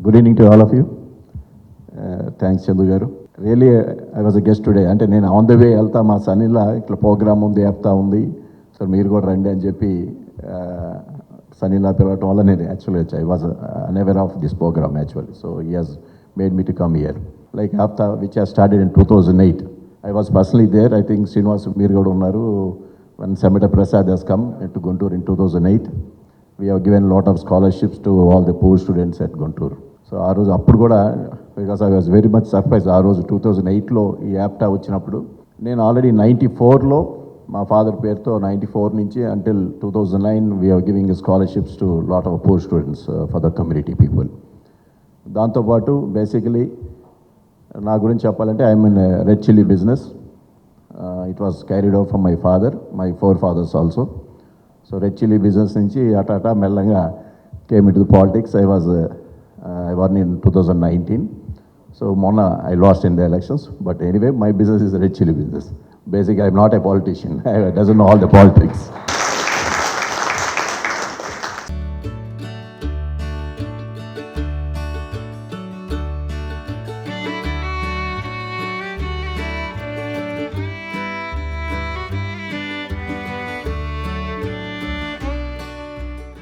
Good evening to all of you. Thanks Chandu garu. Really I was a guest today. అంటే నేను on the way వెళ్తా, మా సన్నీలా ఇట్లా programme ఉంది, చెప్తా ఉంది, సో మీరు కూడా రండి అని చెప్పి సన్నీలా పిలవటం వల్ల నేను actually I was unaware of this program actually. So he has made me to come here. Like Hafta which has started in 2008. I was personally there. I think Srinivas మీరు కూడా ఉన్నారు when Semeta Prasad has come to Guntur in 2008. We have given a lot of scholarships to all the poor students at Guntur. So ఆ రోజు అప్పుడు కూడా because I was very much surprise. ఆ రోజు 2008లో ఈ యాప్టా వచ్చినప్పుడు నేను ఆల్రెడీ 94లో మా ఫాదర్ పేరుతో 94 నుంచి until 2009 we're giving scholarships to lot of poor students for the community people. దాంతోపాటు బేసికలీ నా గురించి చెప్పాలంటే I'm in red chilli business. It was carried out from my father, my forefathers also. So red chilli business నుంచి అటా మెల్లగా came into the politics. I won in 2019. So Mona, I lost in the elections. But anyway, my business is a red chili business. Basically, I'm not a politician. I doesn't know all the politics.